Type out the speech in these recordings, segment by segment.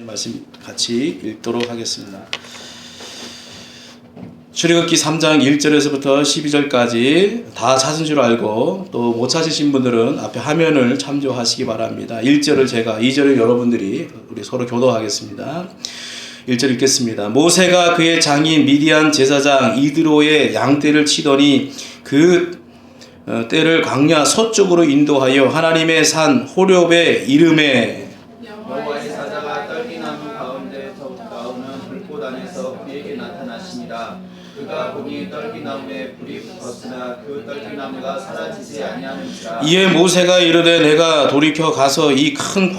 말씀 같이 읽도록 하겠습니다. 출애굽기 3장 1절에서부터 12절까지 다 찾은 줄 알고 또 못 찾으신 분들은 앞에 화면을 참조하시기 바랍니다. 1절을 제가, 2절을 여러분들이 우리 서로 교도하겠습니다. 1절 읽겠습니다. 모세가 그의 장인 미디안 제사장 이드로의 양떼를 치더니 그 떼를 광야 서쪽으로 인도하여 하나님의 산 호렙의 이름에 여호와의 사자가 떨기나무 가운데서 나오는 불꽃 안에서 그에게 나타나시니라. 그가 보니 떨기나무에 불이 붙었으나 그 떨기나무가 사라지지 아니하는지라. 이에 모세가 이르되 내가 돌이켜 가서 이 큰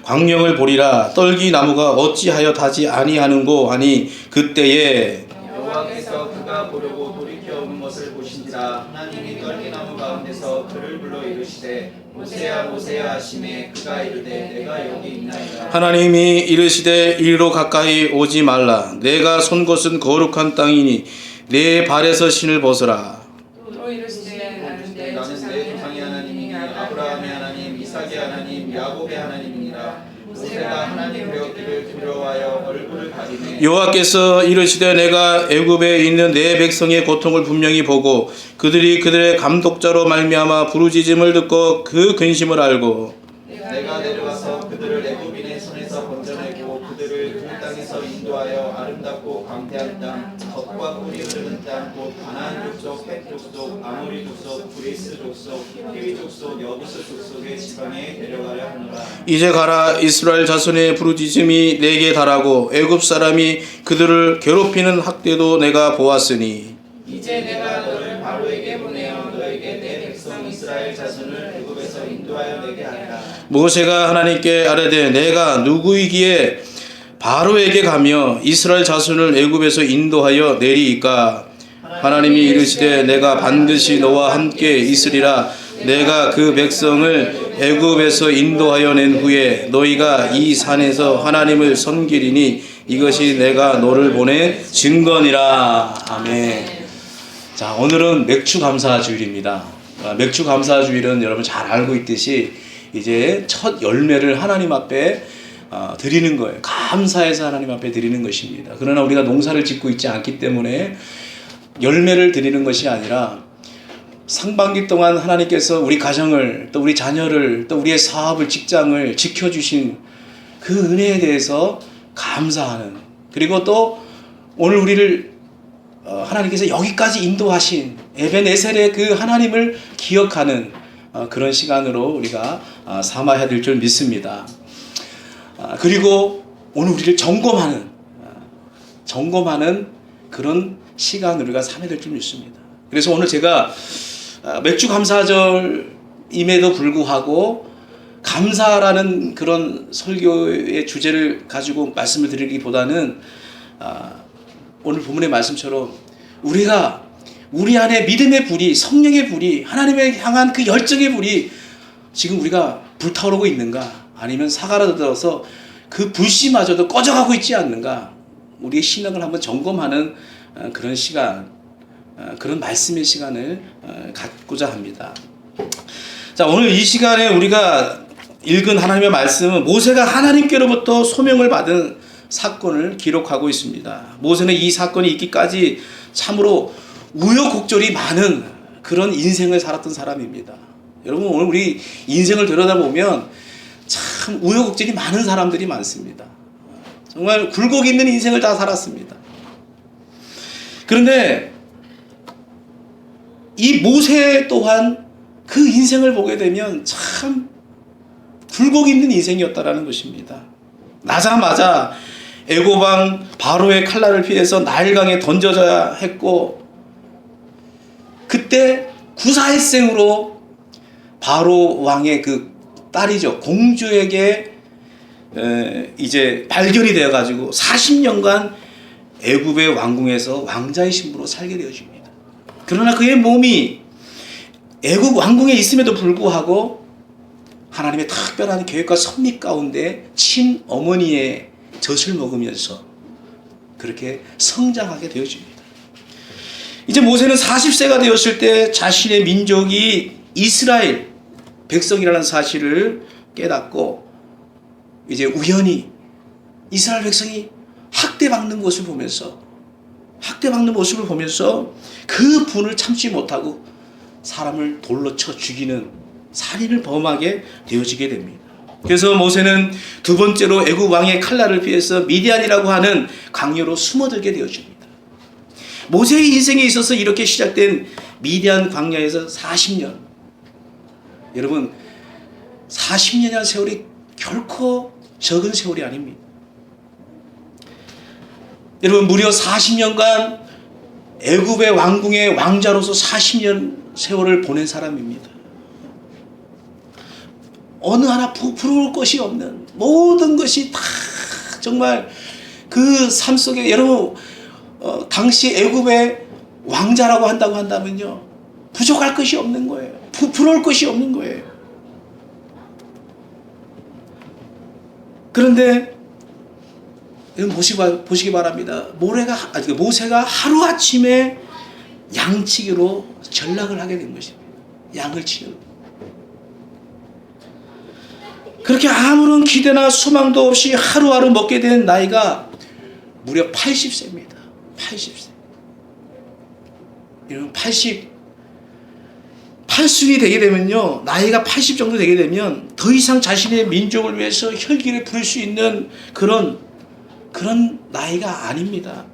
광명을 보리라. 떨기나무가 어찌하여 타지 아니하는고 하니 그때에 여호와께서 그가 보려고 돌이켜 오는 것을 보신지라. 하나님이 떨기나무 가운데서 그를 불러 이르시되 모세야 모세야 하시매 그가 이르되 내가 여기 있나이다. 하나님이 이르시되 이리로 가까이 오지 말라. 내가 손 것은 거룩한 땅이니 내 발에서 신을 벗으라. 또 이르시되 나는 내 나는 내 조상의 하나님이니 아브라함의 하나님 이삭의 하나님 야곱의 하나님이니라. 모세가 하나님 되었기를 두려워하여 얼굴을 가리매 여호와께서 이르시되 내가 애굽에 있는 내 백성의 고통을 분명히 보고 그들이 그들의 감독자로 말미암아 부르짖음을 듣고 그 근심을 알고 내가 내려와서 그들을 애굽인의 손에서 건져내고 그들을 그 땅에서 인도하여 아름답고 광대한 땅 젖과 꿀이 흐르는 땅 곧 가나안 족속 헷 족속 아모리 족속 브리스 족속 히위 족속 여부스 족속의 지방에 데려가려 하노라. 이제 가라. 이스라엘 자손의 부르짖음이 내게 달하고 애굽 사람이 그들을 괴롭히는 학대도 내가 보았으니 이제 내가 너를 바로에게 보내어 너에게 내 백성 이스라엘 자손을 애굽에서 인도하여 내게 하리라. 모세가 하나님께 아뢰되 내가 누구이기에 바로에게 가며 이스라엘 자손을 애굽에서 인도하여 내리이까. 하나님이 이르시되 내가 반드시 너와 함께 있으리라. 내가 그 백성을 애굽에서 인도하여 낸 후에 너희가 이 산에서 하나님을 섬기리니 이것이 내가 너를 보낸 증거니라. 아멘. 자, 오늘은 맥주 감사 주일입니다. 맥주 감사 주일은 여러분 잘 알고 있듯이 이제 첫 열매를 하나님 앞에 드리는 거예요. 감사해서 하나님 앞에 드리는 것입니다. 그러나 우리가 농사를 짓고 있지 않기 때문에 열매를 드리는 것이 아니라 상반기 동안 하나님께서 우리 가정을 또 우리 자녀를 또 우리의 사업을 직장을 지켜주신 그 은혜에 대해서 감사하는, 그리고 또 오늘 우리를 하나님께서 여기까지 인도하신 에벤에셀의 그 하나님을 기억하는 그런 시간으로 우리가 삼아야 될 줄 믿습니다. 그리고 오늘 우리를 점검하는 그런 시간으로 우리가 삼아야 될 줄 믿습니다. 그래서 오늘 제가 맥주 감사절임에도 불구하고 감사라는 그런 설교의 주제를 가지고 말씀을 드리기보다는 오늘 본문의 말씀처럼 우리가 우리 안에 믿음의 불이, 성령의 불이, 하나님을 향한 그 열정의 불이 지금 우리가 불타오르고 있는가, 아니면 사가라들어서 그 불씨마저도 꺼져가고 있지 않는가, 우리의 신앙을 한번 점검하는 그런 시간, 그런 말씀의 시간을 갖고자 합니다. 자, 오늘 이 시간에 우리가 읽은 하나님의 말씀은 모세가 하나님께로부터 소명을 받은 사건을 기록하고 있습니다. 모세는 이 사건이 있기까지 참으로 우여곡절이 많은 그런 인생을 살았던 사람입니다. 여러분, 오늘 우리 인생을 들여다보면 참 우여곡절이 많은 사람들이 많습니다. 정말 굴곡 있는 인생을 다 살았습니다. 그런데 이 모세 또한 그 인생을 보게 되면 참 굴곡 있는 인생이었다라는 것입니다. 나자마자 애고방 바로의 칼날을 피해서 나일강에 던져져야 했고, 그때 구사일생으로 바로 왕의 그 딸이죠, 공주에게 이제 발견이 되어가지고 40년간 애굽의 왕궁에서 왕자의 신부로 살게 되어집니다. 그러나 그의 몸이 애굽 왕궁에 있음에도 불구하고 하나님의 특별한 계획과 섭리 가운데 친어머니의 젖을 먹으면서 그렇게 성장하게 되어집니다. 이제 모세는 40세가 되었을 때 자신의 민족이 이스라엘 백성이라는 사실을 깨닫고 이제 우연히 이스라엘 백성이 학대받는 모습을 보면서 그 분을 참지 못하고 사람을 돌로 쳐 죽이는 살인을 범하게 되어지게 됩니다. 그래서 모세는 두 번째로 애굽 왕의 칼날을 피해서 미디안이라고 하는 광야로 숨어들게 되어집니다. 모세의 인생에 있어서 이렇게 시작된 미디안 광야에서 40년, 여러분 40년이라는 세월이 결코 적은 세월이 아닙니다. 여러분 무려 40년간 애굽의 왕궁의 왕자로서 40년 세월을 보낸 사람입니다. 어느 하나 부러울 것이 없는, 모든 것이 다 정말 그 삶 속에, 여러분 당시 애굽의 왕자라고 한다고 한다면요 부족할 것이 없는 거예요. 부러울 것이 없는 거예요. 그런데 보시기 바랍니다. 모세가 하루아침에 양치기로 전락을 하게 된 것입니다. 양을 치는. 그렇게 아무런 기대나 소망도 없이 하루하루 먹게 된 나이가 무려 80세입니다. 80세. 이런 80순이 되게 되면요, 나이가 80 정도 되게 되면 더 이상 자신의 민족을 위해서 혈기를 부릴 수 있는 그런 나이가 아닙니다.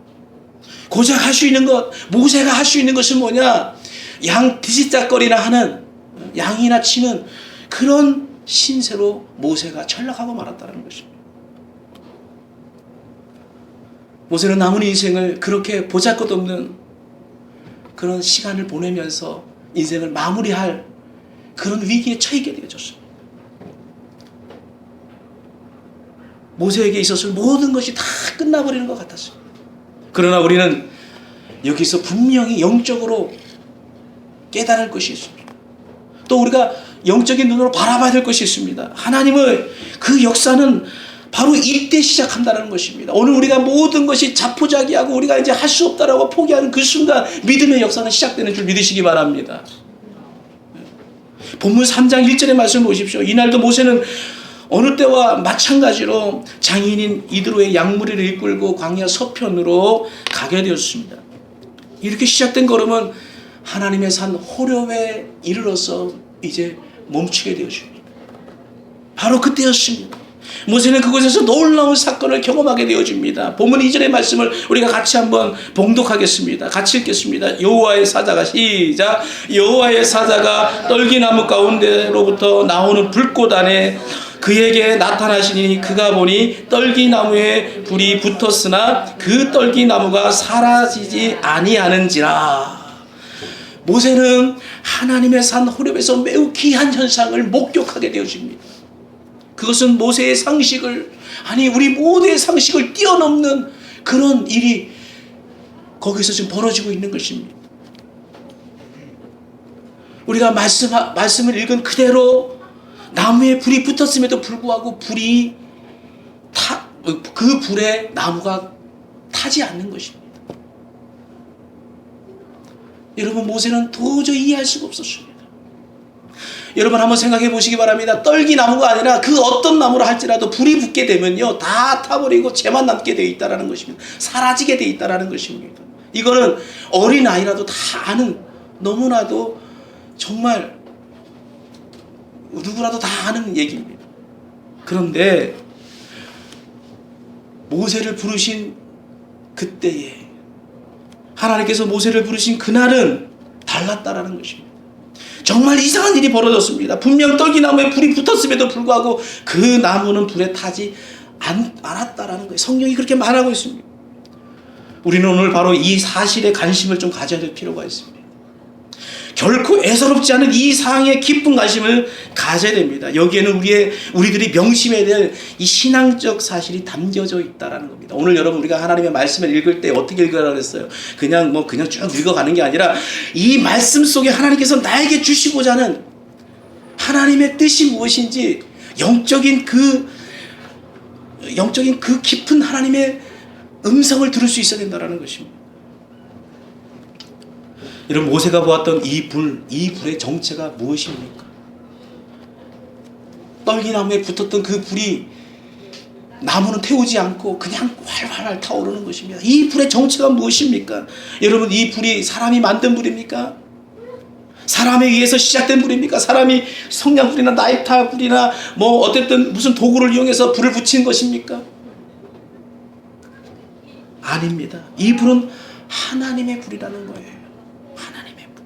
고작 할 수 있는 것, 모세가 할 수 있는 것은 뭐냐? 양 뒤지짝거리나 하는, 양이나 치는 그런 신세로 모세가 전락하고 말았다는 것입니다. 모세는 남은 인생을 그렇게 보잘것없는 그런 시간을 보내면서 인생을 마무리할 그런 위기에 처하게 되어졌습니다. 모세에게 있어서 모든 것이 다 끝나버리는 것 같았습니다. 그러나 우리는 여기서 분명히 영적으로 깨달을 것이 있습니다. 또 우리가 영적인 눈으로 바라봐야 될 것이 있습니다. 하나님의 그 역사는 바로 이때 시작한다는 것입니다. 오늘 우리가 모든 것이 자포자기하고 우리가 이제 할 수 없다라고 포기하는 그 순간 믿음의 역사는 시작되는 줄 믿으시기 바랍니다. 본문 3장 1절의 말씀을 보십시오. 이날도 모세는 어느 때와 마찬가지로 장인인 이드로의 양무리를 이끌고 광야 서편으로 가게 되었습니다. 이렇게 시작된 걸음은 하나님의 산 호렙에 이르러서 이제 멈추게 되었습니다. 바로 그때였습니다. 모세는 그곳에서 놀라운 사건을 경험하게 되어집니다. 본문 2절의 말씀을 우리가 같이 한번 봉독하겠습니다. 같이 읽겠습니다. 여호와의 사자가, 시작. 여호와의 사자가 떨기나무 가운데로부터 나오는 불꽃 안에 그에게 나타나시니 그가 보니 떨기나무에 불이 붙었으나 그 떨기나무가 사라지지 아니하는지라. 모세는 하나님의 산 호렙에서 매우 귀한 현상을 목격하게 되어집니다. 그것은 모세의 상식을, 아니 우리 모두의 상식을 뛰어넘는 그런 일이 거기서 지금 벌어지고 있는 것입니다. 우리가 말씀을 읽은 그대로 나무에 불이 붙었음에도 불구하고 그 불에 나무가 타지 않는 것입니다. 여러분, 모세는 도저히 이해할 수가 없었습니다. 여러분 한번 생각해 보시기 바랍니다. 떨기나무가 아니라 그 어떤 나무라 할지라도 불이 붙게 되면요 다 타버리고 재만 남게 되어 있다는 것입니다. 사라지게 되어 있다는 것입니다. 이거는 어린아이라도 다 아는, 너무나도 정말 누구라도 다 아는 얘기입니다. 그런데 모세를 부르신 그때에, 하나님께서 모세를 부르신 그날은 달랐다라는 것입니다. 정말 이상한 일이 벌어졌습니다. 분명 떨기나무에 불이 붙었음에도 불구하고 그 나무는 불에 타지 않았다라는 거예요. 성경이 그렇게 말하고 있습니다. 우리는 오늘 바로 이 사실에 관심을 좀 가져야 될 필요가 있습니다. 결코 애서롭지 않은 이 사항에 깊은 관심을 가져야 됩니다. 여기에는 우리들이 명심해야 될 이 신앙적 사실이 담겨져 있다는 겁니다. 오늘 여러분 우리가 하나님의 말씀을 읽을 때 어떻게 읽으라고 했어요? 그냥 쭉 읽어가는 게 아니라 이 말씀 속에 하나님께서 나에게 주시고자 하는 하나님의 뜻이 무엇인지 영적인 그 깊은 하나님의 음성을 들을 수 있어야 된다는 것입니다. 여러분, 모세가 보았던 이 불의 정체가 무엇입니까? 떨기나무에 붙었던 그 불이 나무는 태우지 않고 그냥 활활 타오르는 것입니다. 이 불의 정체가 무엇입니까? 여러분, 이 불이 사람이 만든 불입니까? 사람에 의해서 시작된 불입니까? 사람이 성냥불이나 나이타 불이나 뭐 어쨌든 무슨 도구를 이용해서 불을 붙인 것입니까? 아닙니다. 이 불은 하나님의 불이라는 거예요. 하나님의 불.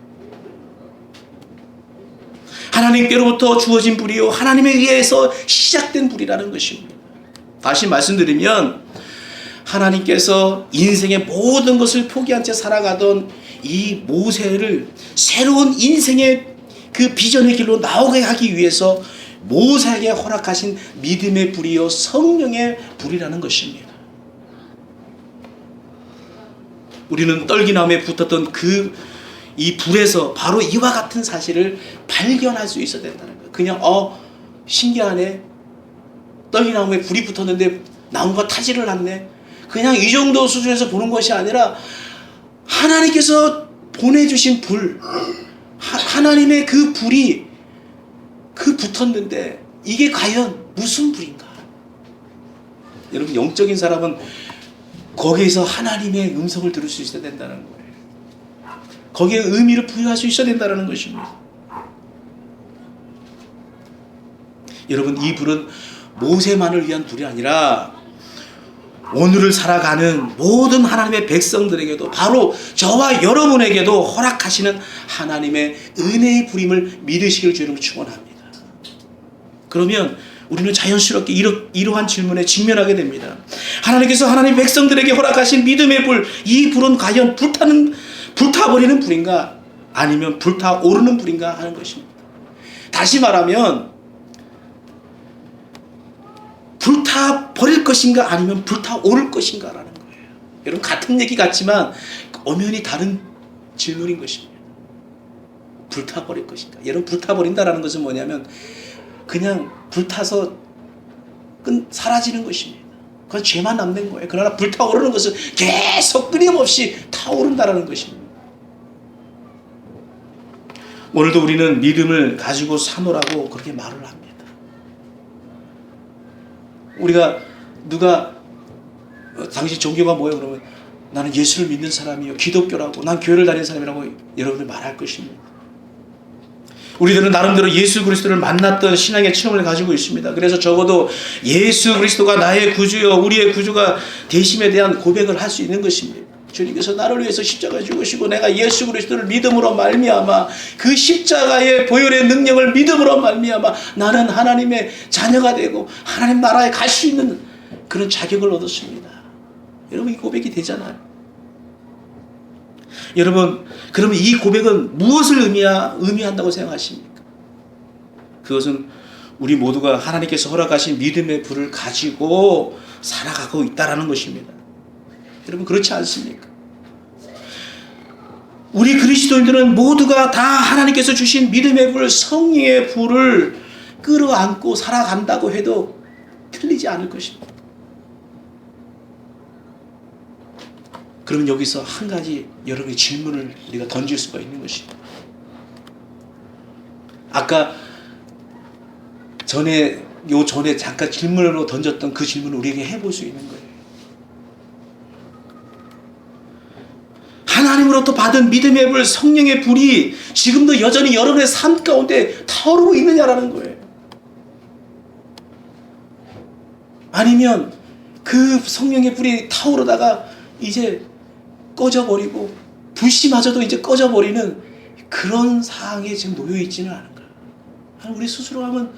하나님께로부터 주어진 불이요, 하나님에 의해서 시작된 불이라는 것입니다. 다시 말씀드리면, 하나님께서 인생의 모든 것을 포기한 채 살아가던 이 모세를 새로운 인생의 그 비전의 길로 나오게 하기 위해서 모세에게 허락하신 믿음의 불이요, 성령의 불이라는 것입니다. 우리는 떨기나무에 붙었던 이 불에서 바로 이와 같은 사실을 발견할 수 있어야 된다는 거예요. 그냥 신기하네, 떨기나무에 불이 붙었는데 나무가 타지를 않네, 그냥 이 정도 수준에서 보는 것이 아니라 하나님께서 보내주신 불, 하나님의 그 불이 붙었는데 이게 과연 무슨 불인가? 여러분, 영적인 사람은 거기에서 하나님의 음성을 들을 수 있어야 된다는 거예요. 거기에 의미를 부여할 수 있어야 된다는 것입니다. 여러분, 이 불은 모세만을 위한 불이 아니라 오늘을 살아가는 모든 하나님의 백성들에게도, 바로 저와 여러분에게도 허락하시는 하나님의 은혜의 불임을 믿으시길 주님을 축원합니다. 그러면 우리는 자연스럽게 이러한 질문에 직면하게 됩니다. 하나님께서 하나님 백성들에게 허락하신 믿음의 불, 이 불은 과연 불타버리는 불인가, 아니면 불타오르는 불인가 하는 것입니다. 다시 말하면 불타버릴 것인가, 아니면 불타오를 것인가 라는 거예요. 여러분, 같은 얘기 같지만 엄연히 다른 질문인 것입니다. 불타버릴 것인가. 여러분, 불타버린다라는 것은 뭐냐면 그냥 불타서 사라지는 것입니다. 그건 죄만 남는 거예요. 그러나 불타오르는 것은 계속 끊임없이 타오른다라는 것입니다. 오늘도 우리는 믿음을 가지고 사노라고 그렇게 말을 합니다. 우리가 당신 종교가 뭐예요? 그러면 나는 예수를 믿는 사람이요, 기독교라고, 난 교회를 다니는 사람이라고 여러분들 말할 것입니다. 우리들은 나름대로 예수 그리스도를 만났던 신앙의 체험을 가지고 있습니다. 그래서 적어도 예수 그리스도가 나의 구주요, 우리의 구주가 되심에 대한 고백을 할 수 있는 것입니다. 주님께서 나를 위해서 십자가에 죽으시고 내가 예수 그리스도를 믿음으로 말미암아 그 십자가의 보혈의 능력을 믿음으로 말미암아 나는 하나님의 자녀가 되고 하나님 나라에 갈 수 있는 그런 자격을 얻었습니다. 여러분, 이 고백이 되잖아요. 여러분, 그러면 이 고백은 무엇을 의미한다고 생각하십니까? 그것은 우리 모두가 하나님께서 허락하신 믿음의 불을 가지고 살아가고 있다는 것입니다. 여러분, 그렇지 않습니까? 우리 그리스도인들은 모두가 다 하나님께서 주신 믿음의 불, 성령의 불을 끌어안고 살아간다고 해도 틀리지 않을 것입니다. 그러면 여기서 한 가지 여러분의 질문을 우리가 던질 수가 있는 것입니다. 아까 전에 잠깐 질문으로 던졌던 그 질문을 우리에게 해볼 수 있는 거예요. 하나님으로부터 받은 믿음의 불, 성령의 불이 지금도 여전히 여러분의 삶 가운데 타오르고 있느냐라는 거예요. 아니면 그 성령의 불이 타오르다가 이제 꺼져버리고 불씨마저도 이제 꺼져버리는 그런 상황에 지금 놓여있지는 않은 거예요. 우리 스스로 한번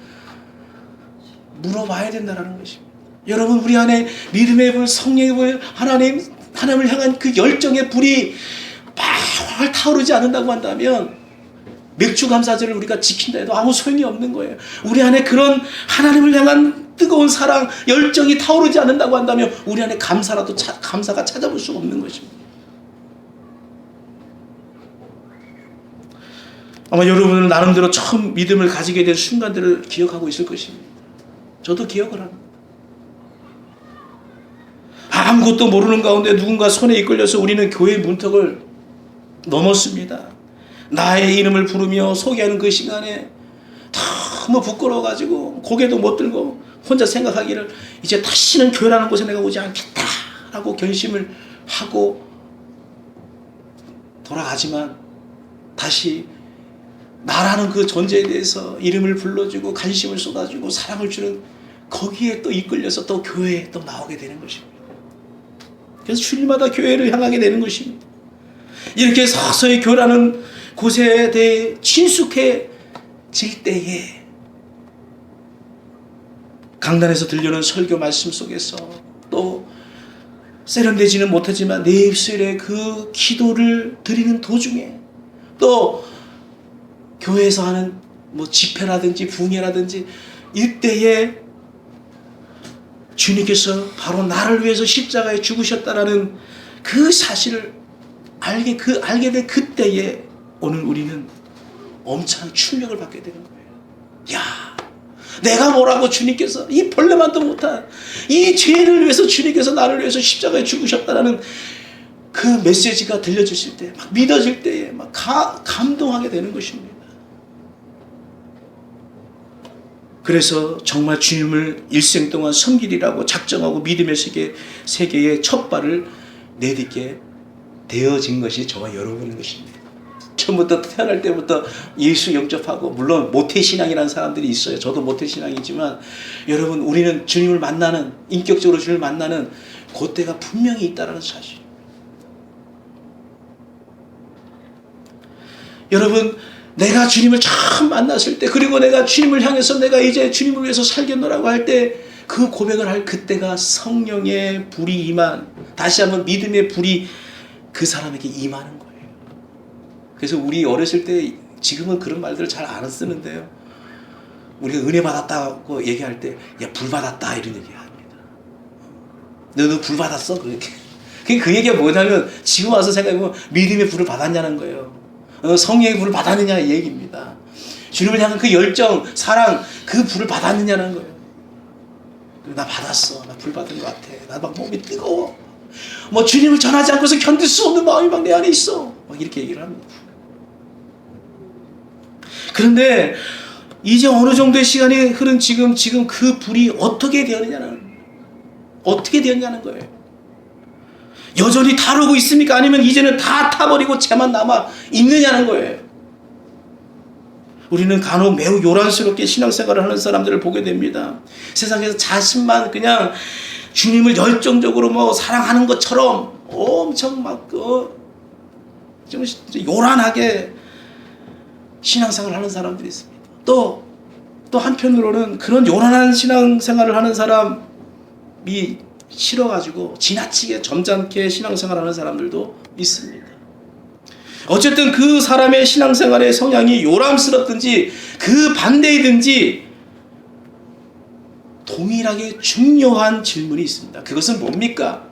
물어봐야 된다는 것입니다. 여러분, 우리 안에 믿음의 불, 성령의 불, 하나님을 향한 그 열정의 불이 막 타오르지 않는다고 한다면 맥주 감사절을 우리가 지킨다 해도 아무 소용이 없는 거예요. 우리 안에 그런 하나님을 향한 뜨거운 사랑, 열정이 타오르지 않는다고 한다면 우리 안에 감사가 찾아볼 수 없는 것입니다. 아마 여러분은 나름대로 처음 믿음을 가지게 된 순간들을 기억하고 있을 것입니다. 저도 기억을 합니다. 아무것도 모르는 가운데 누군가 손에 이끌려서 우리는 교회 문턱을 넘었습니다. 나의 이름을 부르며 소개하는 그 시간에 너무 부끄러워가지고 고개도 못 들고 혼자 생각하기를 이제 다시는 교회라는 곳에 내가 오지 않겠다라고 결심을 하고 돌아가지만 다시 나라는 그 존재에 대해서 이름을 불러주고 관심을 쏟아주고 사랑을 주는 거기에 또 이끌려서 또 교회에 또 나오게 되는 것입니다. 그래서 주일마다 교회를 향하게 되는 것입니다. 이렇게 서서히 교회라는 곳에 대해 친숙해질 때에 강단에서 들려오는 설교 말씀 속에서 또 세련되지는 못하지만 내 입술에 그 기도를 드리는 도중에 또 교회에서 하는 뭐 집회라든지 부흥회라든지 이때에 주님께서 바로 나를 위해서 십자가에 죽으셨다라는 그 사실을 알게 된 그때에 오늘 우리는 엄청난 충격을 받게 되는 거예요. 야, 내가 뭐라고 주님께서 이 벌레만도 못한 이 죄를 위해서 주님께서 나를 위해서 십자가에 죽으셨다라는 그 메시지가 들려주실 때, 막 믿어질 때에 막 감동하게 되는 것입니다. 그래서 정말 주님을 일생 동안 섬기리라고 작정하고 믿음의 세계에 첫 발을 내딛게 되어진 것이 저와 여러분인 것입니다. 처음부터 태어날 때부터 예수 영접하고, 물론 모태신앙이라는 사람들이 있어요. 저도 모태신앙이지만 여러분, 우리는 주님을 만나는, 인격적으로 주님을 만나는 그때가 분명히 있다는 사실. 여러분, 내가 주님을 처음 만났을 때, 그리고 내가 주님을 향해서 내가 이제 주님을 위해서 살겠노라고 할 때, 그 고백을 할 그때가 성령의 불이 임한, 다시 한번 믿음의 불이 그 사람에게 임하는 거예요. 그래서 우리 어렸을 때, 지금은 그런 말들을 잘 안 쓰는데요, 우리가 은혜 받았다고 얘기할 때, 야, 불 받았다, 이런 얘기 합니다. 너 불 받았어? 그렇게. 그 얘기가 뭐냐면, 지금 와서 생각해보면 믿음의 불을 받았냐는 거예요. 성령의 불을 받았느냐 이 얘기입니다. 주님을 향한 그 열정, 사랑, 그 불을 받았느냐는 거예요. 나 받았어. 나 불 받은 것 같아. 나 막 몸이 뜨거워. 뭐 주님을 전하지 않고서 견딜 수 없는 마음이 막 내 안에 있어. 막 이렇게 얘기를 합니다. 그런데 이제 어느 정도의 시간이 흐른 지금 그 불이 어떻게 되었냐는 거예요. 여전히 타오르고 있습니까? 아니면 이제는 다 타버리고 쟤만 남아 있느냐는 거예요. 우리는 간혹 매우 요란스럽게 신앙생활을 하는 사람들을 보게 됩니다. 세상에서 자신만 그냥 주님을 열정적으로 뭐 사랑하는 것처럼 엄청 막 좀 요란하게 신앙생활을 하는 사람들이 있습니다. 또 한편으로는 그런 요란한 신앙생활을 하는 사람이 싫어가지고 지나치게 점잖게 신앙생활하는 사람들도 있습니다. 어쨌든 그 사람의 신앙생활의 성향이 요람스럽든지 그 반대이든지 동일하게 중요한 질문이 있습니다. 그것은 뭡니까?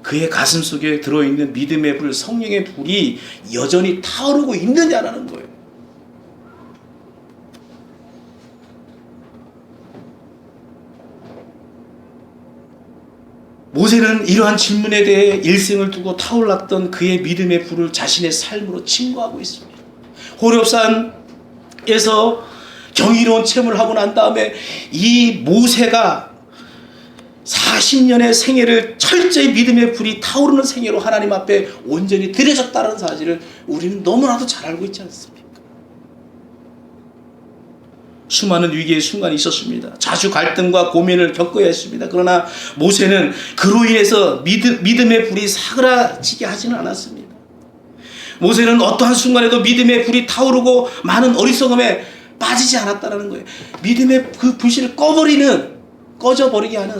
그의 가슴 속에 들어있는 믿음의 불, 성령의 불이 여전히 타오르고 있느냐라는 거예요. 모세는 이러한 질문에 대해 일생을 두고 타올랐던 그의 믿음의 불을 자신의 삶으로 증거하고 있습니다. 호렙산에서 경이로운 체험을 하고 난 다음에 이 모세가 40년의 생애를 철저히 믿음의 불이 타오르는 생애로 하나님 앞에 온전히 드려졌다는 사실을 우리는 너무나도 잘 알고 있지 않습니까? 수많은 위기의 순간이 있었습니다. 자주 갈등과 고민을 겪어야 했습니다. 그러나 모세는 그로 인해서 믿음의 불이 사그라지게 하지는 않았습니다. 모세는 어떠한 순간에도 믿음의 불이 타오르고 많은 어리석음에 빠지지 않았다는 거예요. 믿음의 그 불씨를 꺼져버리게 하는,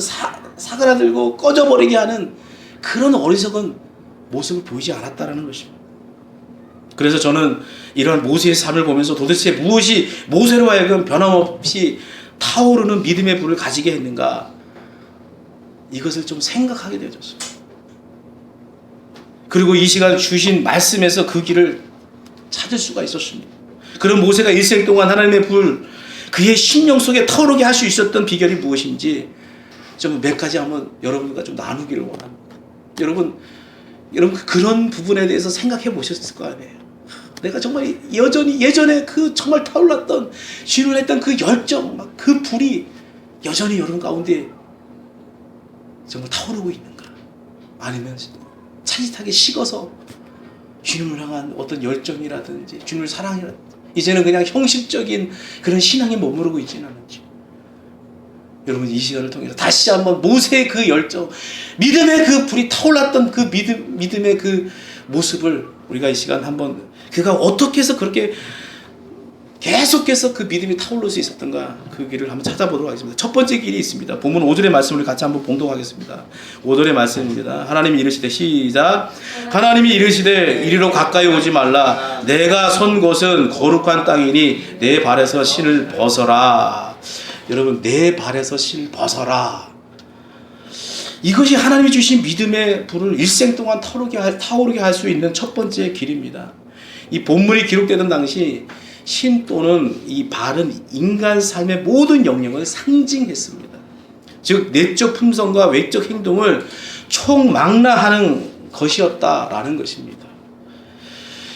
사그라들고 꺼져버리게 하는 그런 어리석은 모습을 보이지 않았다는 것입니다. 그래서 저는 이러한 모세의 삶을 보면서 도대체 무엇이 모세로 하여금 변함없이 타오르는 믿음의 불을 가지게 했는가, 이것을 좀 생각하게 되어졌습니다. 그리고 이 시간 주신 말씀에서 그 길을 찾을 수가 있었습니다. 그런 모세가 일생 동안 하나님의 불, 그의 심령 속에 타오르게 할 수 있었던 비결이 무엇인지 좀 몇 가지 한번 여러분과 좀 나누기를 원합니다. 여러분 그런 부분에 대해서 생각해 보셨을 거 아니에요. 내가 정말 여전히 예전에 그 정말 타올랐던, 주님을 했던 그 열정, 막 그 불이 여전히 여러분 가운데 정말 타오르고 있는가? 아니면 차짓하게 식어서 주님을 향한 어떤 열정이라든지 주님을 사랑이라든지 이제는 그냥 형식적인 그런 신앙에 머무르고 있지는 않은지. 여러분 이 시간을 통해서 다시 한번 모세의 그 열정, 믿음의 그 불이 타올랐던 그 믿음의 그 모습을 우리가 이 시간 한번 그가 어떻게 해서 그렇게 계속해서 그 믿음이 타오를 수 있었던가 그 길을 한번 찾아보도록 하겠습니다. 첫 번째 길이 있습니다. 본문 5절의 말씀을 같이 한번 봉독하겠습니다. 5절의 말씀입니다. 하나님이 이르시되 시작. 하나님이 이르시되 이리로 가까이 오지 말라. 내가 선 곳은 거룩한 땅이니 내 발에서 신을 벗어라. 여러분 내 발에서 신을 벗어라. 이것이 하나님이 주신 믿음의 불을 일생 동안 타오르게 할 수 있는 첫 번째 길입니다. 이 본문이 기록되던 당시 신 또는 이 발은 인간 삶의 모든 영역을 상징했습니다. 즉 내적 품성과 외적 행동을 총망라하는 것이었다라는 것입니다.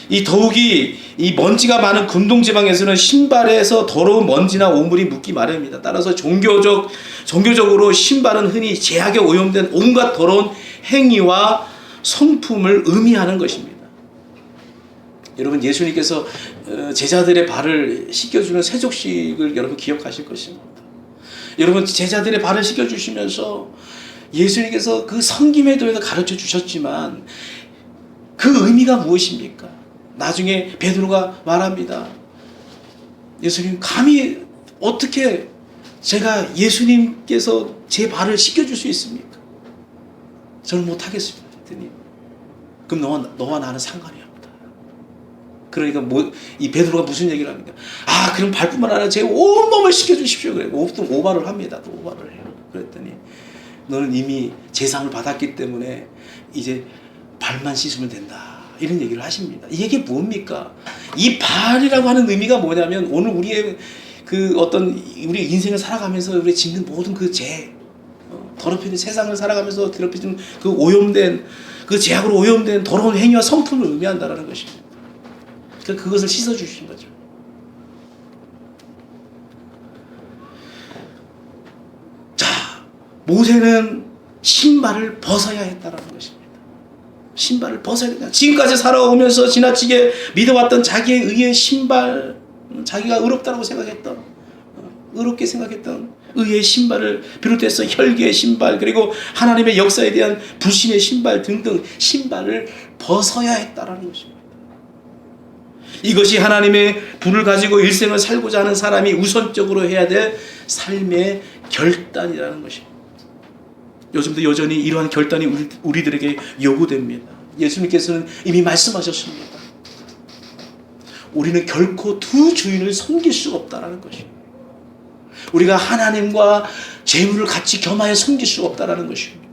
이 더욱이 이 먼지가 많은 근동 지방에서는 신발에서 더러운 먼지나 오물이 묻기 마련입니다. 따라서 종교적으로 신발은 흔히 제약에 오염된 온갖 더러운 행위와 성품을 의미하는 것입니다. 여러분 예수님께서 제자들의 발을 씻겨주는 세족식을 여러분 기억하실 것입니다. 여러분 제자들의 발을 씻겨주시면서 예수님께서 그 섬김에 대해서 가르쳐 주셨지만 그 의미가 무엇입니까? 나중에 베드로가 말합니다. 예수님 감히 어떻게 제가 예수님께서 제 발을 씻겨줄 수 있습니까? 저는 못하겠습니다. 했더니 그럼 너와 나는 상관이 없다. 그러니까 이 베드로가 무슨 얘기를 합니까? 그럼 발뿐만 아니라 제 온몸을 씻겨주십시오. 그래. 또 오바를 합니다. 또 오바를 해요. 그랬더니 너는 이미 제상을 받았기 때문에 이제 발만 씻으면 된다. 이런 얘기를 하십니다. 이게 뭡니까? 이 발이라고 하는 의미가 뭐냐면 오늘 우리의 그 어떤 우리 인생을 살아가면서 우리 짓는 모든 그 죄, 더럽혀진 세상을 살아가면서 더럽혀진 그 오염된 그 죄악으로 오염된 더러운 행위와 성품을 의미한다라는 것입니다. 그러니까 그것을 씻어주신 거죠. 자, 모세는 신발을 벗어야 했다라는 것입니다. 신발을 벗어야 된다. 지금까지 살아오면서 지나치게 믿어왔던 자기의 의의 신발, 자기가 의롭다고 생각했던, 의롭게 생각했던 의의 신발을 비롯해서 혈기의 신발, 그리고 하나님의 역사에 대한 불신의 신발 등등 신발을 벗어야 했다라는 것입니다. 이것이 하나님의 불을 가지고 일생을 살고자 하는 사람이 우선적으로 해야 될 삶의 결단이라는 것입니다. 요즘도 여전히 이러한 결단이 우리들에게 요구됩니다. 예수님께서는 이미 말씀하셨습니다. 우리는 결코 두 주인을 섬길 수가 없다라는 것입니다. 우리가 하나님과 재물을 같이 겸하여 섬길 수가 없다라는 것입니다.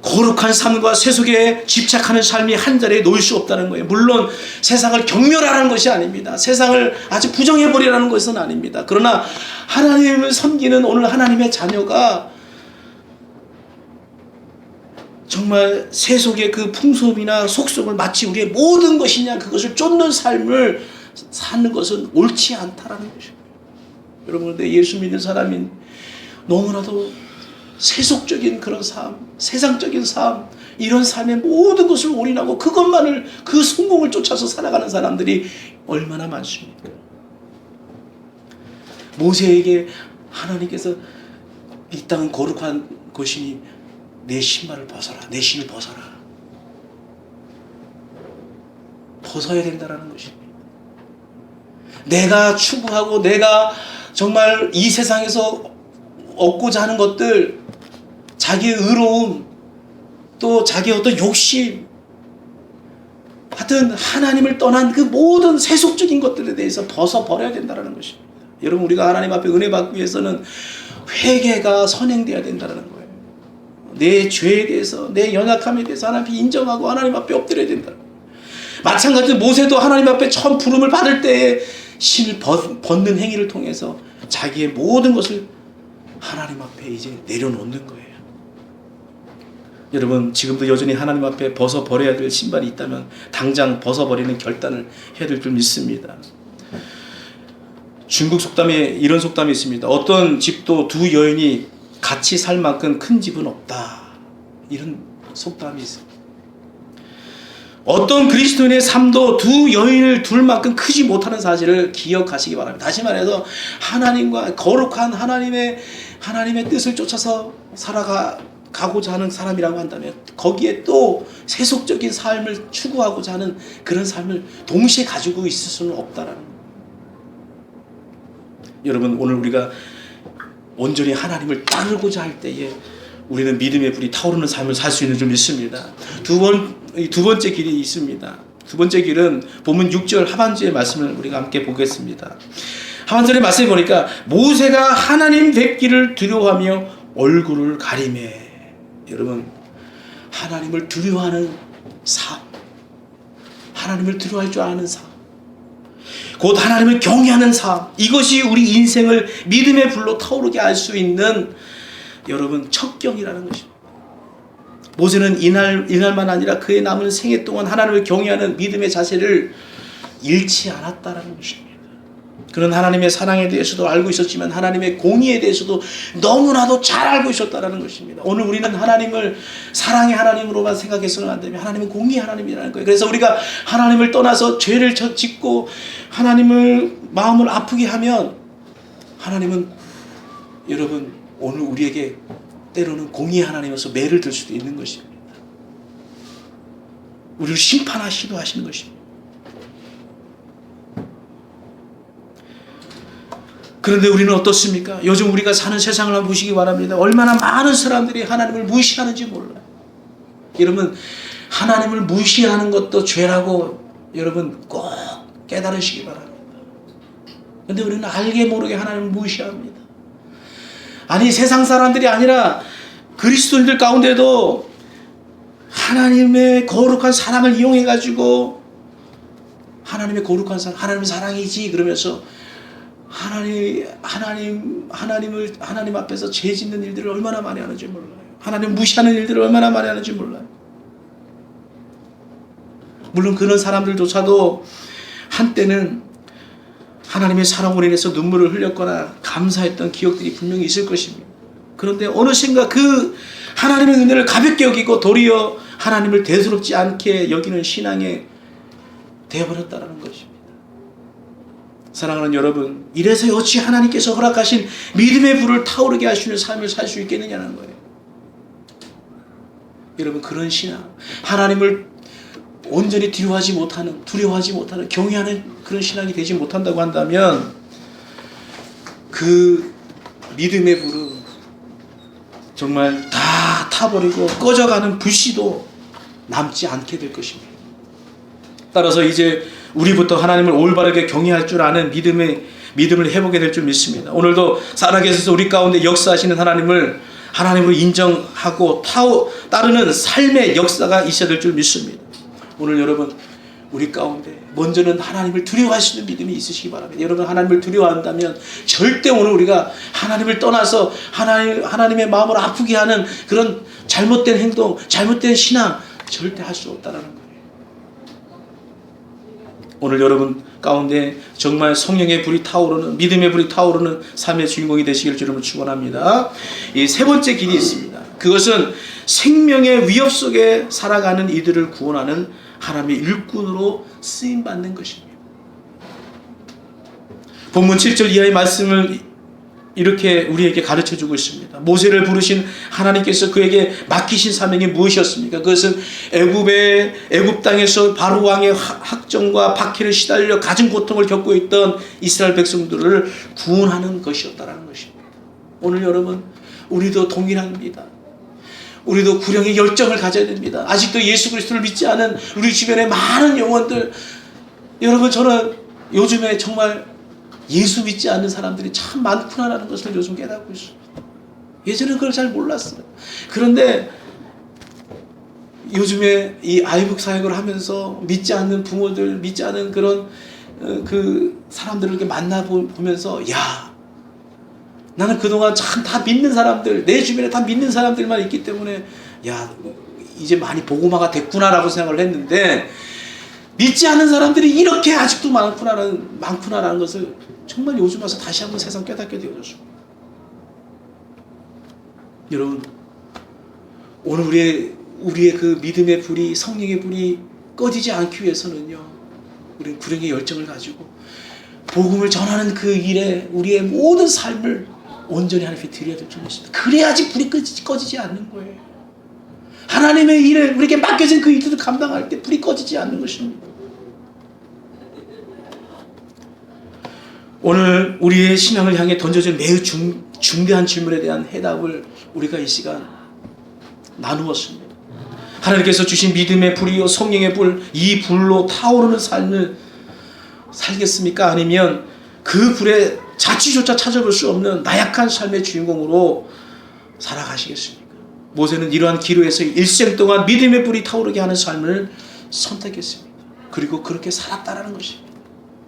거룩한 삶과 세속에 집착하는 삶이 한 자리에 놓일 수 없다는 거예요. 물론 세상을 경멸하라는 것이 아닙니다. 세상을 아주 부정해버리라는 것은 아닙니다. 그러나 하나님을 섬기는 오늘 하나님의 자녀가 정말 세속의 그 풍속이나 속성을 마치 우리의 모든 것이냐 그것을 쫓는 삶을 사는 것은 옳지 않다라는 것입니다. 여러분 그런데 예수 믿는 사람이 너무나도 세속적인 그런 삶, 세상적인 삶, 이런 삶의 모든 것을 올인하고 그것만을 그 성공을 쫓아서 살아가는 사람들이 얼마나 많습니까? 모세에게 하나님께서 이 땅은 거룩한 곳이니 내 신발을 벗어라, 내 신을 벗어라. 벗어야 된다라는 것입니다. 내가 추구하고 내가 정말 이 세상에서 얻고자 하는 것들, 자기의 의로움, 또 자기의 어떤 욕심, 하여튼 하나님을 떠난 그 모든 세속적인 것들에 대해서 벗어버려야 된다는 것입니다. 여러분 우리가 하나님 앞에 은혜 받기 위해서는 회개가 선행되어야 된다는 거예요. 내 죄에 대해서, 내 연약함에 대해서 하나님 앞에 인정하고 하나님 앞에 엎드려야 된다. 마찬가지로 모세도 하나님 앞에 처음 부름을 받을 때에 신을 벗는 행위를 통해서 자기의 모든 것을 하나님 앞에 이제 내려놓는 거예요. 여러분 지금도 여전히 하나님 앞에 벗어버려야 될 신발이 있다면 당장 벗어버리는 결단을 해야 될 줄 믿습니다. 중국 속담에 이런 속담이 있습니다. 어떤 집도 두 여인이 같이 살 만큼 큰 집은 없다. 이런 속담이 있습니다. 어떤 그리스도인의 삶도 두 여인을 둘 만큼 크지 못하는 사실을 기억하시기 바랍니다. 다시 말해서 하나님과 거룩한 하나님의 뜻을 쫓아서 살아가고자 하는 사람이라고 한다면 거기에 또 세속적인 삶을 추구하고자 하는 그런 삶을 동시에 가지고 있을 수는 없다라는 거예요. 여러분, 오늘 우리가 온전히 하나님을 따르고자 할 때에 우리는 믿음의 불이 타오르는 삶을 살 수 있는 줄 믿습니다. 두 번째 길이 있습니다. 두 번째 길은 본문 6절 하반절의 말씀을 우리가 함께 보겠습니다. 하반절의 말씀을 보니까 모세가 하나님 뵙기를 두려워하며 얼굴을 가리매. 여러분, 하나님을 두려워하는 삶, 하나님을 두려워할 줄 아는 삶, 곧 하나님을 경외하는 삶, 이것이 우리 인생을 믿음의 불로 타오르게 할 수 있는 여러분 척경이라는 것입니다. 모세는 이날만 아니라 그의 남은 생애 동안 하나님을 경외하는 믿음의 자세를 잃지 않았다라는 것입니다. 그는 하나님의 사랑에 대해서도 알고 있었지만 하나님의 공의에 대해서도 너무나도 잘 알고 있었다라는 것입니다. 오늘 우리는 하나님을 사랑의 하나님으로만 생각해서는 안 되며 하나님은 공의의 하나님이라는 거예요. 그래서 우리가 하나님을 떠나서 죄를 짓고 하나님을 마음을 아프게 하면 하나님은 여러분 오늘 우리에게 때로는 공의의 하나님으로서 매를 들 수도 있는 것입니다. 우리를 심판하시기도 하시는 것입니다. 그런데 우리는 어떻습니까? 요즘 우리가 사는 세상을 한번 보시기 바랍니다. 얼마나 많은 사람들이 하나님을 무시하는지 몰라요. 여러분, 하나님을 무시하는 것도 죄라고 여러분 꼭 깨달으시기 바랍니다. 그런데 우리는 알게 모르게 하나님을 무시합니다. 아니, 세상 사람들이 아니라 그리스도인들 가운데도 하나님의 거룩한 사랑을 이용해 가지고 하나님의 거룩한 사랑, 하나님의 사랑이지 그러면서 하나님 앞에서 죄 짓는 일들을 얼마나 많이 하는지 몰라요. 하나님 무시하는 일들을 얼마나 많이 하는지 몰라요. 물론 그런 사람들조차도 한때는 하나님의 사랑으로 인해서 눈물을 흘렸거나 감사했던 기억들이 분명히 있을 것입니다. 그런데 어느샌가 그 하나님의 은혜를 가볍게 여기고 도리어 하나님을 대수롭지 않게 여기는 신앙에 되어버렸다는 것입니다. 사랑하는 여러분, 이래서 어찌 하나님께서 허락하신 믿음의 불을 타오르게 하시는 삶을 살 수 있겠느냐는 거예요. 여러분, 그런 신앙, 하나님을 온전히 두려워하지 못하는 경외하는 그런 신앙이 되지 못한다고 한다면 그 믿음의 불은 정말 다 타버리고 꺼져가는 불씨도 남지 않게 될 것입니다. 따라서 이제 우리부터 하나님을 올바르게 경외할 줄 아는 믿음을 해보게 될 줄 믿습니다. 오늘도 살아계셔서 우리 가운데 역사하시는 하나님으로 인정하고 따르는 삶의 역사가 있어야 될 줄 믿습니다. 오늘 여러분, 우리 가운데 먼저는 하나님을 두려워할 수 있는 믿음이 있으시기 바랍니다. 여러분, 하나님을 두려워한다면 절대 오늘 우리가 하나님을 떠나서 하나님의 마음을 아프게 하는 그런 잘못된 행동, 잘못된 신앙 절대 할 수 없다는 거예요. 오늘 여러분 가운데 정말 성령의 불이 타오르는, 믿음의 불이 타오르는 삶의 주인공이 되시길 주님을 축원합니다. 이 세 번째 길이 있습니다. 그것은 생명의 위협 속에 살아가는 이들을 구원하는 하나님의 일꾼으로 쓰임받는 것입니다. 본문 7절 이하의 말씀을 이렇게 우리에게 가르쳐주고 있습니다. 모세를 부르신 하나님께서 그에게 맡기신 사명이 무엇이었습니까? 그것은 애굽 땅에서 바로 왕의 학정과 박해를 시달려 가진 고통을 겪고 있던 이스라엘 백성들을 구원하는 것이었다라는 것입니다. 오늘 여러분, 우리도 동일합니다. 우리도 구령의 열정을 가져야 됩니다. 아직도 예수 그리스도를 믿지 않은 우리 주변의 많은 영혼들, 여러분, 저는 요즘에 정말 예수 믿지 않는 사람들이 참 많구나라는 것을 요즘 깨닫고 있습니다. 예전에는 그걸 잘 몰랐어요. 그런데 요즘에 이 아이북 사역을 하면서 믿지 않는 부모들, 믿지 않는 그런 그 사람들을 이렇게 만나보면서, 야, 나는 그동안 참 다 믿는 사람들, 내 주변에 다 믿는 사람들만 있기 때문에 야, 이제 많이 복음화가 됐구나라고 생각을 했는데, 믿지 않는 사람들이 이렇게 아직도 많구나라는 것을 정말 요즘 와서 다시 한번 세상 깨닫게 되어졌습니다. 여러분, 오늘 우리의 그 믿음의 불이, 성령의 불이 꺼지지 않기 위해서는요, 우리는 불행의 열정을 가지고 복음을 전하는 그 일에 우리의 모든 삶을 온전히 하나님께 드려야 될 줄 믿습니다. 그래야지 불이 꺼지지 않는 거예요. 하나님의 일을, 우리에게 맡겨진 그 일들을 감당할 때 불이 꺼지지 않는 것입니다. 오늘 우리의 신앙을 향해 던져진 매우 중대한 질문에 대한 해답을 우리가 이 시간 나누었습니다. 하나님께서 주신 믿음의 불이요 성령의 불, 이 불로 타오르는 삶을 살겠습니까? 아니면 그 불에 자취조차 찾아볼 수 없는 나약한 삶의 주인공으로 살아가시겠습니까? 모세는 이러한 기로에서 일생 동안 믿음의 불이 타오르게 하는 삶을 선택했습니다. 그리고 그렇게 살았다라는 것입니다.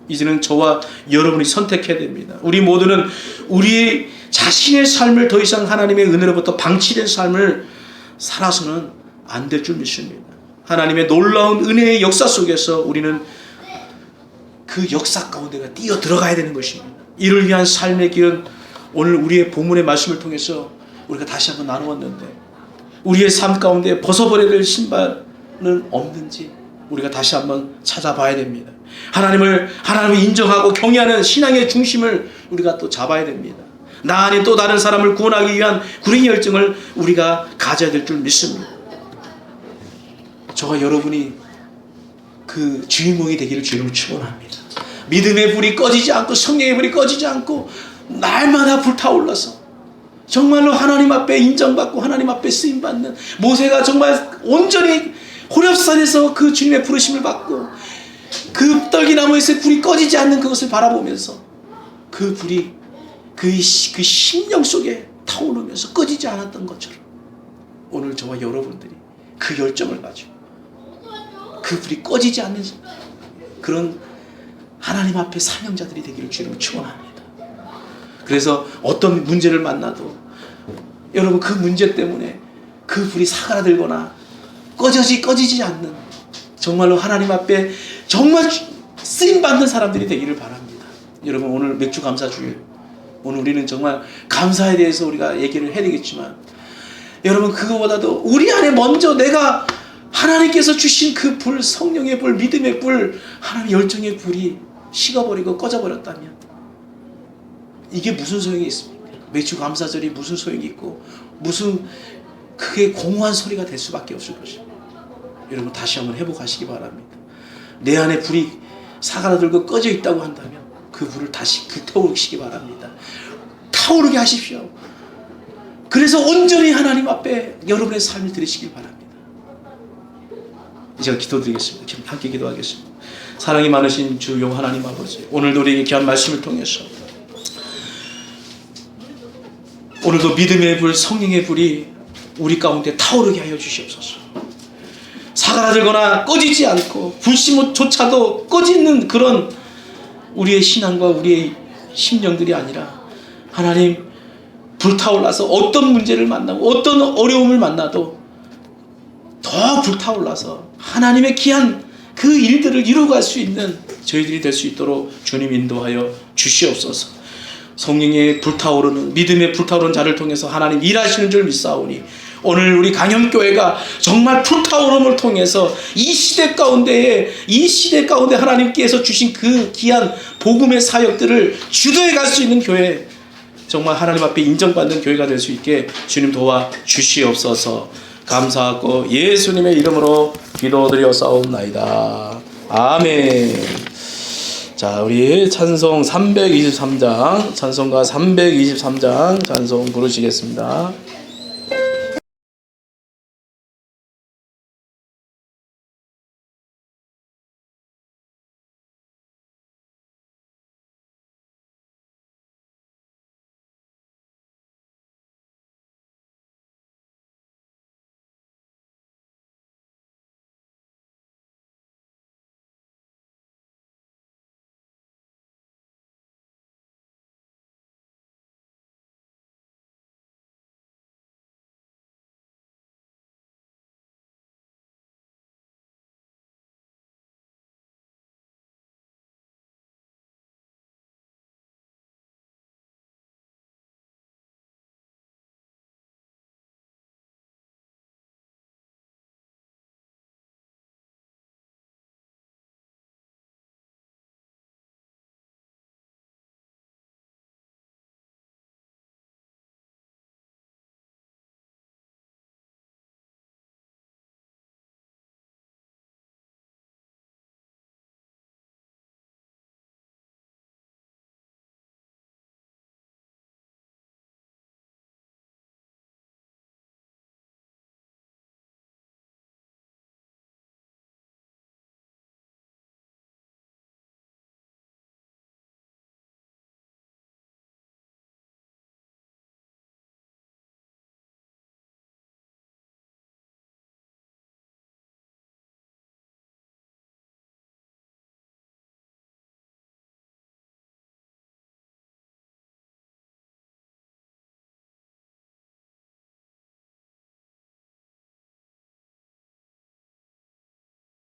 이제는 저와 여러분이 선택해야 됩니다. 우리 모두는 우리 자신의 삶을 더 이상 하나님의 은혜로부터 방치된 삶을 살아서는 안 될 줄 믿습니다. 하나님의 놀라운 은혜의 역사 속에서 우리는 그 역사 가운데가 뛰어 들어가야 되는 것입니다. 이를 위한 삶의 길은 오늘 우리의 본문의 말씀을 통해서 우리가 다시 한번 나누었는데, 우리의 삶 가운데 벗어버려야 될 신발은 없는지 우리가 다시 한번 찾아봐야 됩니다. 하나님을 인정하고 경외하는 신앙의 중심을 우리가 또 잡아야 됩니다. 나 아닌 또 다른 사람을 구원하기 위한 구원의 열정을 우리가 가져야 될 줄 믿습니다. 저와 여러분이 그 주인공이 되기를 주님을 축원합니다. 믿음의 불이 꺼지지 않고 성령의 불이 꺼지지 않고 날마다 불타올라서 정말로 하나님 앞에 인정받고 하나님 앞에 쓰임받는 모세가 정말 온전히 호렙산에서 그 주님의 부르심을 받고 그 떨기나무에서 불이 꺼지지 않는 그것을 바라보면서 그 불이 그 심령 속에 타오르면서 꺼지지 않았던 것처럼 오늘 저와 여러분들이 그 열정을 가지고 그 불이 꺼지지 않는 그런 하나님 앞에 사명자들이 되기를 주님을 축원합니다. 그래서 어떤 문제를 만나도 여러분 그 문제 때문에 그 불이 사그라들거나 꺼지지 않는 정말로 하나님 앞에 정말 쓰임받는 사람들이 되기를 바랍니다. 여러분 오늘 맥주 감사주일, 오늘 우리는 정말 감사에 대해서 우리가 얘기를 해야 되겠지만 여러분 그거보다도 우리 안에 먼저 내가 하나님께서 주신 그 불, 성령의 불, 믿음의 불, 하나님의 열정의 불이 식어버리고 꺼져버렸다면 이게 무슨 소용이 있습니까? 맥주 감사절이 무슨 소용이 있고 무슨 그게 공허한 소리가 될 수밖에 없을 것입니다. 여러분 다시 한번 회복하시기 바랍니다. 내 안에 불이 사그라들고 꺼져 있다고 한다면 그 불을 다시 불태우시기 바랍니다. 타오르게 하십시오. 그래서 온전히 하나님 앞에 여러분의 삶을 드리시길 바랍니다. 제가 기도드리겠습니다. 함께 기도하겠습니다. 사랑이 많으신 주 영 하나님 아버지, 오늘도 우리에게 귀한 말씀을 통해서 오늘도 믿음의 불, 성령의 불이 우리 가운데 타오르게 하여 주시옵소서. 사그라들거나 꺼지지 않고 불씨조차도 꺼지는 그런 우리의 신앙과 우리의 심령들이 아니라 하나님 불타올라서 어떤 문제를 만나고 어떤 어려움을 만나도 더 불타올라서 하나님의 귀한 그 일들을 이루어갈 수 있는 저희들이 될 수 있도록 주님 인도하여 주시옵소서. 성령의 불타오르는 믿음의 불타오르는 자를 통해서 하나님 일하시는 줄 믿사오니 오늘 우리 강현교회가 정말 불타오름을 통해서 이 시대 가운데 하나님께서 주신 그 귀한 복음의 사역들을 주도해 갈 수 있는 교회, 정말 하나님 앞에 인정받는 교회가 될 수 있게 주님 도와 주시옵소서. 감사하고 예수님의 이름으로 기도드렸사옵나이다. 아멘. 자, 우리 찬송 323장, 찬송가 323장 찬송 부르시겠습니다.